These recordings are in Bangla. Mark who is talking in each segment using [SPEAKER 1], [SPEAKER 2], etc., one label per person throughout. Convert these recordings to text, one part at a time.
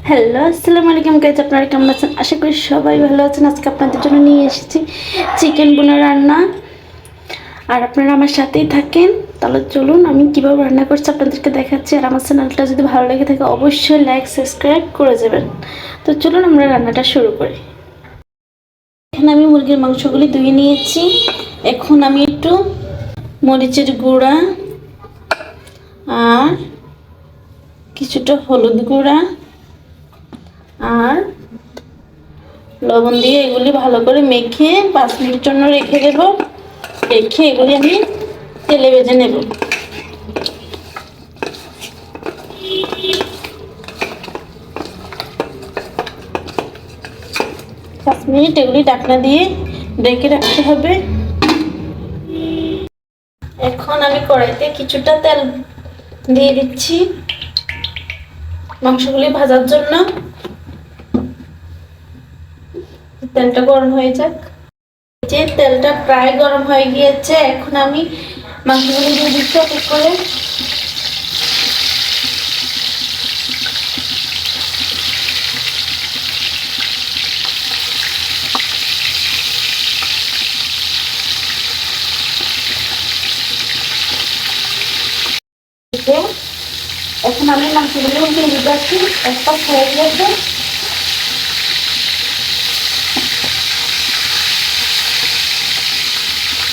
[SPEAKER 1] হ্যালো, আসসালামু আলাইকুম গাইজ। আপনারা কেমন আছেন? আশা করি সবাই ভালো আছেন। আজকে আপনাদের জন্য নিয়ে এসেছি চিকেন বোনা রান্না। আর আপনারা আমার সাথেই থাকেন। তাহলে চলুন আমি কীভাবে রান্না করছি আপনাদেরকে দেখাচ্ছি। আর আমার চ্যানেলটা যদি ভালো লেগে থাকে অবশ্যই লাইক সাবস্ক্রাইব করে যাবেন। তো চলুন আমরা রান্নাটা শুরু করি। এখানে আমি মুরগির মাংসগুলি ধুয়ে নিয়েছি। এখন আমি একটু মরিচের গুঁড়া আর কিছুটা হলুদ গুঁড়া আর লবণ দিয়ে এগুলি ভালো করে মেখে 5 মিনিট জন্য রেখে দেব। রেখে এগুলি আমি তেলে ভেজে নেব। 5 মিনিট এগুলি ঢাকনা দিয়ে ঢেকে রাখতে হবে। এখন আমি কড়াইতে কিছুটা তেল দিয়ে দিচ্ছি মাংসগুলি ভাজার জন্য। তেলটা গরম হয়ে যাক। যে তেলটা প্রায় গরম হয়ে গিয়েছে, এখন আমি মাংসগুলি দিয়ে দিচ্ছি এক এক করে। এখন আমি মাংসগুলি দিয়ে দিচ্ছি। একটা হয়ে গেছে।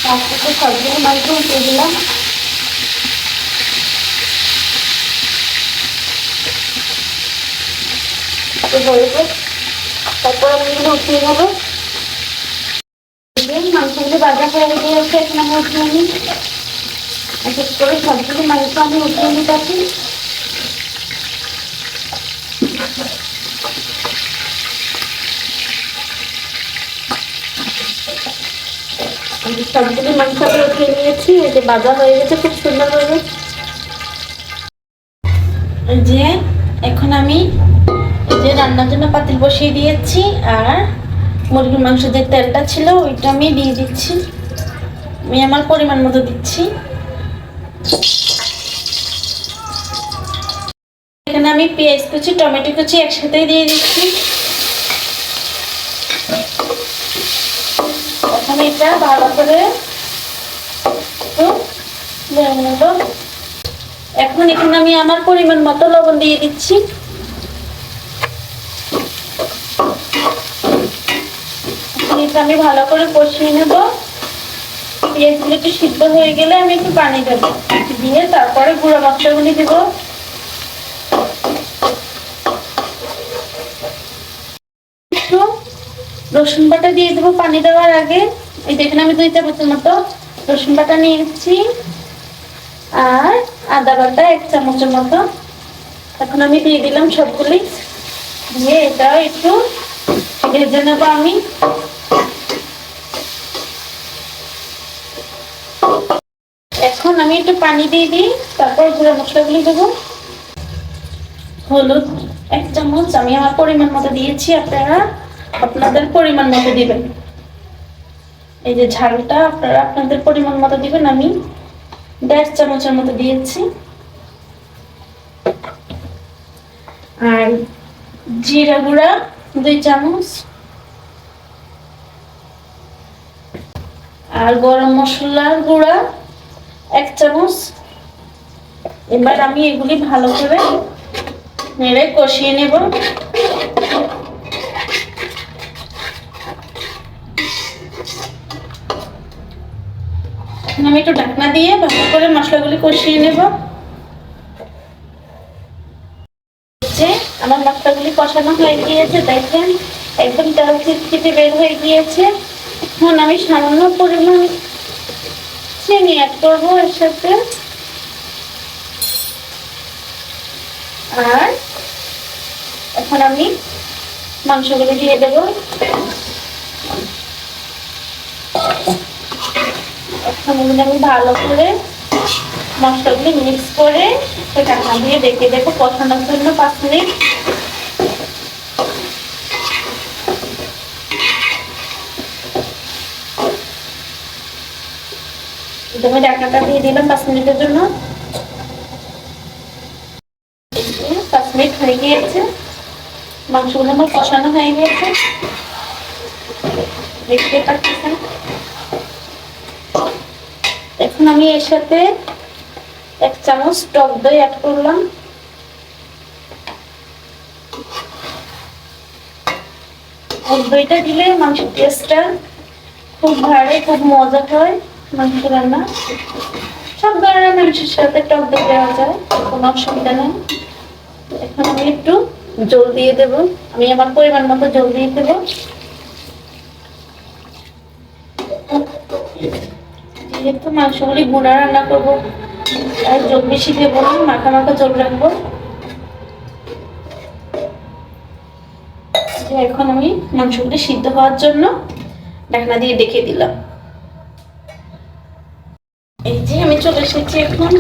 [SPEAKER 1] তারপরে সবগুলো মাংস দিয়ে দিলাম। তারপর আমি এগুলো উঠিয়ে নেবো। মাংসগুলো ভাজা হয়ে গিয়েছে। এখন আমি উঠিয়ে নিই। এক এক করে সবগুলো মাংস আমি উঠিয়ে নিতেছি। সবগুলো মাংস আমি উঠিয়ে নিয়েছি। এই যে ভাজা হয়ে গেছে খুব সুন্দরভাবে। যে এখন আমি যে রান্নার জন্য পাতিল বসিয়ে দিয়েছি আর মুরগির মাংস যে তেলটা ছিল ওইটা আমি দিয়ে দিচ্ছি। আমি আমার পরিমাণ মতো দিচ্ছি। এখানে আমি পেঁয়াজ কুচি টমেটো কুচি একসাথে দিয়ে দিচ্ছি। এখন এটা ভালো করে নেব। এখন এখানে আমি আমার পরিমাণ মতো লবণ দিয়ে দিচ্ছি। এটা আমি ভালো করে কষিয়ে নেব। পেঁয়াজগুলো একটু সিদ্ধ হয়ে গেলে আমি একটু পানি দেবো, দিয়ে তারপরে গুঁড়ো মশলাগুলি দেবো। একটু রসুন বাটা দিয়ে দেবো পানি দেওয়ার আগে। এই দেখেন আমি 2 চামচের মতো রসুন বাটা নিয়েছি আর আদা বাটা 1 চামচের মতো। এখন আমি দিয়ে দিলাম সবগুলি। দিয়ে এটাও একটু ভেজে নেবো আমি। এখন আমি একটু পানি দিয়ে দিই, তারপর গুঁড়ো মশলাগুলি দেবো। হলুদ 1 চামচ আমি আমার পরিমাণ মতো দিয়েছি, আপনারা আপনাদের পরিমাণ মতো দিবেন। এই যে ঝালটা আপনারা আপনাদের পরিমাণ মতো দিবেন। আমি 1.5 চামচের মতো দিয়েছি। আর জিরা গুঁড়া 2 চামচ আর গরম মশলার গুঁড়া 1 চামচ। এবার আমি এগুলি ভালো করে নেড়ে কষিয়ে নেব। আমি একটু ঢাকনা দিয়ে ভালো করে মশলাগুলি কষিয়ে নেব। আমার মশলাগুলি কষানো হয়ে গিয়েছে, দেখেন একদম তেল ছিটছিটে বের হয়ে গিয়েছে। এখন আমি সামান্য পরিমাণ চিনি অ্যাড করবো এর সাথে। আর এখন আমি মাংসগুলি দিয়ে দেব। এখন আমি ভালো করে মশলাগুলি মিক্স করে ঢাকনা দিয়ে রেখে দেবো কষানোর জন্য 5 মিনিট। আমি ঢাকনাটা দিয়ে দিলাম 5 মিনিটের জন্য। 5 মিনিট হয়ে গিয়েছে। মাংসগুলো আমার কষানো হয়ে গেছে, দেখতে পাচ্ছেন। এখন আমি এর সাথে 1 চামচ টক দই অ্যাড করলাম। টক দইটা দিলে মাংসের টেস্টটা খুব ভালো, খুব মজা হয় মাংস রান্না। সব ধরনের মাংসের সাথে টক দই দেওয়া যায়, কোনো অসুবিধা নেই। এখন আমি একটু জল দিয়ে দেব, আমি আমার পরিমাণ মতো জল দিয়ে দেব। যেহেতু মাংসগুলি গুঁড়া রান্না করবো, তাই জল বেশি দেবো না, মাখা মাখা জল রাখবো। এখন আমি মাংসগুলি সিদ্ধ হওয়ার জন্য ঢাকনা দিয়ে ডেকে দিলাম। এই যে আমি চলে এসেছি, এখন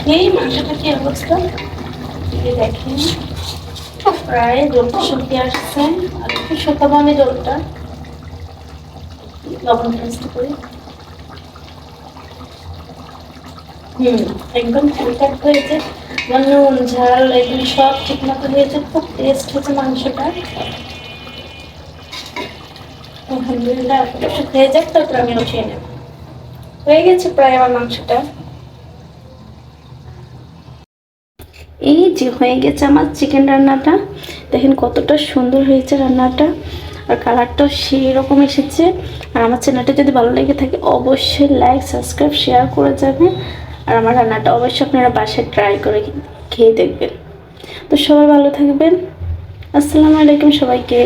[SPEAKER 1] দেখি মাংসটা কি অবস্থা। দেখেন প্রায় জলটা শুকিয়ে আসছে, আর একটু শুকাবো আমি জলটা। লবণ টেস্ট করি। একদম ঠিকঠাক হয়েছে, নুন ঝাল এগুলি সব ঠিক মতো হয়েছে, খুব টেস্ট হয়েছে মাংসটা। আলহামদুলিল্লাহ, হয়ে যাক, তারপর আমি উঠিয়ে নেব। হয়ে গেছে প্রায় আমার মাংসটা। এই যে হয়ে গেছে আমার চিকেন রান্নাটা। দেখেন কতটা সুন্দর হয়েছে রান্নাটা, আর কালারটাও সেই রকম এসেছে। আর আমার চ্যানেলটা যদি ভালো লেগে থাকে অবশ্যই লাইক, সাবস্ক্রাইব, শেয়ার করে যাবেন। আর আমার রান্নাটা অবশ্যই আপনারা বাসায় ট্রাই করে খেয়ে দেখবেন। তো সবাই ভালো থাকবেন। আসসালামু আলাইকুম সবাইকে।